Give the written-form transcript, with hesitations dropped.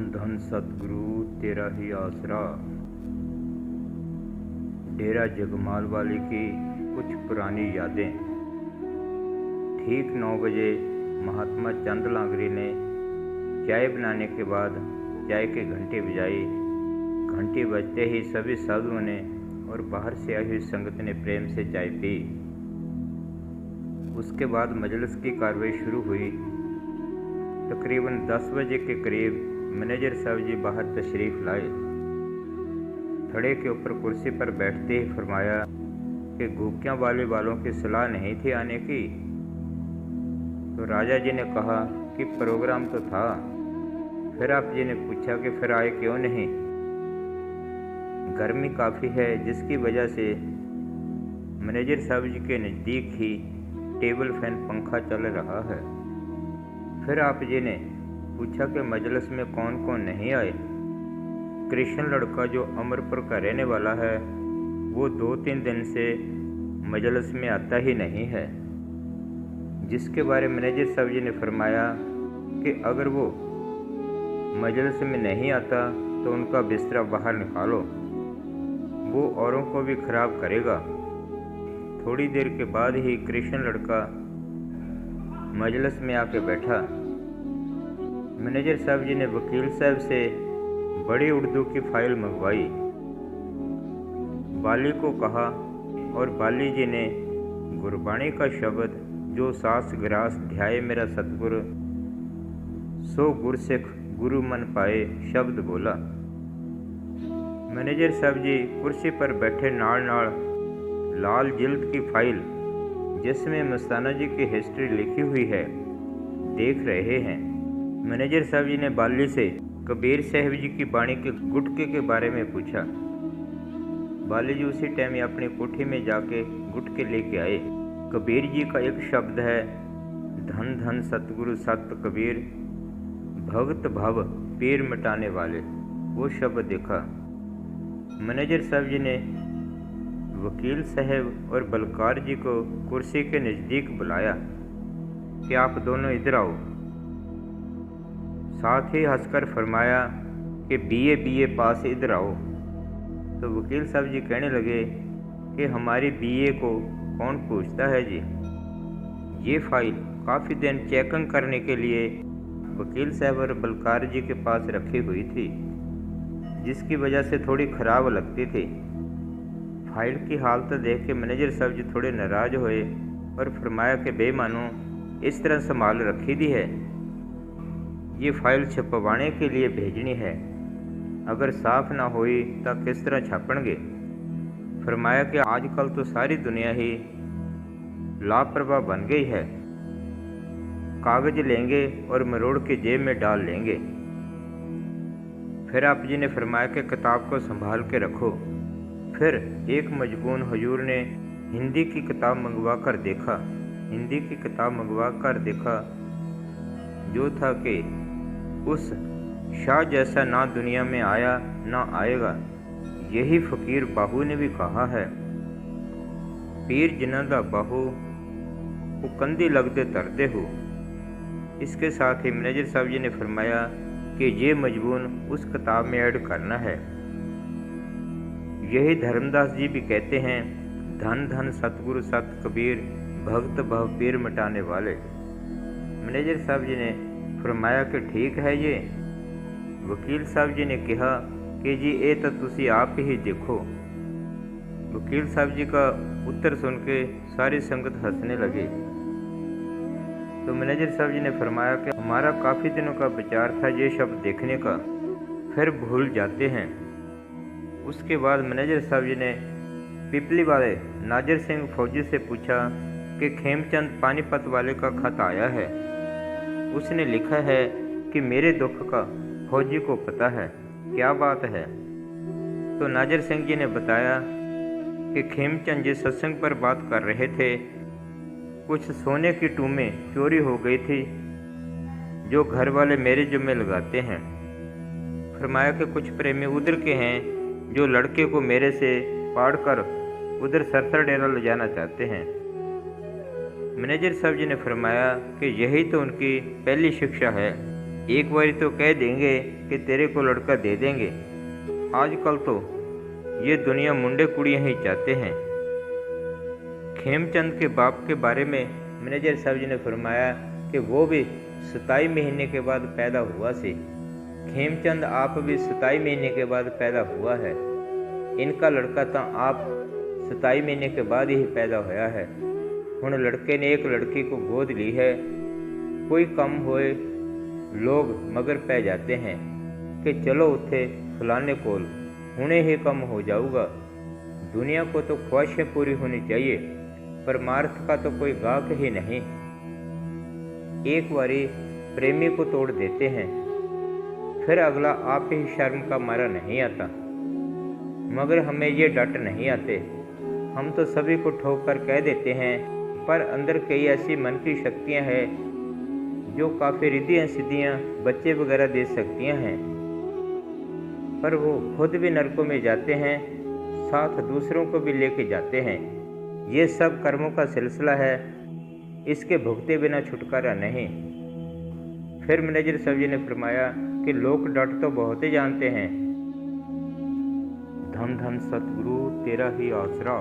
धन धन सतगुरु तेरा ही आसरा। डेरा जगमाल वाले की कुछ पुरानी यादें। ठीक 9 बजे महात्मा चंद लांगरी ने चाय बनाने के बाद चाय के घंटे बजाई। घंटी बजते ही सभी साधुओं ने और बाहर से आई हुई संगत ने प्रेम से चाय पी। उसके बाद मजलिस की कार्रवाई शुरू हुई। तकरीबन 10 बजे के करीब मैनेजर साहब जी बाहर तशरीफ़ लाए। थड़े के ऊपर कुर्सी पर बैठते ही फरमाया कि घूकियाँ वाले वालों की सलाह नहीं थी आने की। तो राजा जी ने कहा कि प्रोग्राम तो था। फिर आप जी ने पूछा कि फिर आए क्यों नहीं। गर्मी काफ़ी है जिसकी वजह से मैनेजर साहब जी के नज़दीक ही टेबल फैन पंखा चल रहा है। फिर आप जी ने पूछा कि मजलिस में कौन कौन नहीं आए। कृष्ण लड़का जो अमरपुर का रहने वाला है वो 2-3 दिन से मजलिस में आता ही नहीं है, जिसके बारे में मैनेजर साहब जी ने फरमाया कि अगर वो मजलिस में नहीं आता तो उनका बिस्तरा बाहर निकालो, वो औरों को भी ख़राब करेगा। थोड़ी देर के बाद ही कृष्ण लड़का मजलिस में आके बैठा। मैनेजर साहब जी ने वकील साहब से बड़ी उर्दू की फाइल मंगवाई। बाली को कहा और बाली जी ने गुरबाणी का शब्द जो सास ग्रास ध्याए मेरा सतगुर सो गुरसिख गुरु मन पाए शब्द बोला। मैनेजर साहब जी कुर्सी पर बैठे नाल नाल लाल जिल्द की फाइल जिसमें मस्ताना जी की हिस्ट्री लिखी हुई है देख रहे हैं। मैनेजर साहब जी ने बाली से कबीर साहब जी की बाणी के गुटके के बारे में पूछा। बाली जी उसी टाइम ही अपनी कोठी में जाके गुटके लेके आए। कबीर जी का एक शब्द है धन धन सतगुरु सत कबीर भगत भव पीर मिटाने वाले, वो शब्द देखा। मैनेजर साहब जी ने वकील साहब और बलकार जी को कुर्सी के नज़दीक बुलाया कि आप दोनों इधर आओ। साथ ही हंसकर फरमाया कि बीए पास इधर आओ। तो वकील साहब जी कहने लगे कि हमारी बीए को कौन पूछता है जी। ये फाइल काफ़ी दिन चेकिंग करने के लिए वकील साहब और बलकार जी के पास रखी हुई थी, जिसकी वजह से थोड़ी ख़राब लगती थी। फाइल की हालत देख के मैनेजर साहब जी थोड़े नाराज़ हुए और फरमाया कि बेईमानो इस तरह संभाल रखी दी है, ये फाइल छपवाने के लिए भेजनी है, अगर साफ ना हुई तो किस तरह छापणगे। फरमाया कि आजकल तो सारी दुनिया ही लापरवाह बन गई है, कागज लेंगे और मरोड़ के जेब में डाल लेंगे। फिर आप जी ने फरमाया कि किताब को संभाल के रखो। फिर एक मजबून हुजूर ने हिंदी की किताब मंगवा कर देखा, जो था कि उस शाह जैसा ना दुनिया में आया ना आएगा। यही फ़कीर बाहू ने भी कहा है, पीर जिन्हां दा बाहू वो कंधी लगदे तरदे हो। इसके साथ ही मैनेजर साहब जी ने फरमाया कि ये मजबून उस किताब में ऐड करना है। यही धर्मदास जी भी कहते हैं धन धन सतगुरु सत कबीर भक्त भव पीर मिटाने वाले। मैनेजर साहब जी ने फरमाया कि ठीक है ये। वकील साहब जी ने कहा कि जी ये तो तुसी आप ही देखो। वकील साहब जी का उत्तर सुन के सारी संगत हंसने लगे। तो मैनेजर साहब जी ने फरमाया कि हमारा काफ़ी दिनों का विचार था ये शब्द देखने का, फिर भूल जाते हैं। उसके बाद मैनेजर साहब जी ने पिपली वाले नाजिर सिंह फौजी से पूछा कि खेमचंद पानीपत वाले का खत आया है। उसने लिखा है कि मेरे दुख का फौजी को पता है, क्या बात है। तो नाजिर सिंह जी ने बताया कि खेमचंद जी सत्संग पर बात कर रहे थे, कुछ सोने की टूमें चोरी हो गई थी जो घर वाले मेरे जुम्मे लगाते हैं। फरमाया कि कुछ प्रेमी उधर के हैं जो लड़के को मेरे से पाड़ कर उधर सरसर डेरा ले जाना चाहते हैं। मैनेजर साहब जी ने फरमाया कि यही तो उनकी पहली शिक्षा है एक बारी तो कह देंगे कि तेरे को लड़का दे देंगे। आजकल तो ये दुनिया मुंडे कुड़ियाँ ही चाहते हैं। खेमचंद के बाप के बारे में मैनेजर साहब जी ने फरमाया कि वो भी 27 महीने के बाद पैदा हुआ सी। खेमचंद आप भी 27 महीने के बाद पैदा हुआ है। इनका लड़का तो आप 27 महीने के बाद ही पैदा होया है। हुण लड़के ने एक लड़की को गोद ली है। कोई कम होए लोग मगर पै जाते हैं कि चलो उत्थे फलाने कोल हुणे ही कम हो जाऊगा। दुनिया को तो ख्वाहिशें पूरी होनी चाहिए, परमार्थ का तो कोई गाहक ही नहीं। एक बारी प्रेमी को तोड़ देते हैं, फिर अगला आप ही शर्म का मारा नहीं आता। मगर हमें ये डट नहीं आते। हम तो सभी को ठोक कर कह देते हैं, पर अंदर कई ऐसी मन की शक्तियां हैं जो काफ़ी रिद्धियाँ सिद्धियाँ बच्चे वगैरह दे सकती हैं, पर वो खुद भी नरकों में जाते हैं, साथ दूसरों को भी लेके जाते हैं। ये सब कर्मों का सिलसिला है, इसके भुगते बिना छुटकारा नहीं। फिर मैनेजर साहब जी ने फरमाया कि लोग डट तो बहुत ही जानते हैं। धन धन सतगुरु तेरा ही आसरा।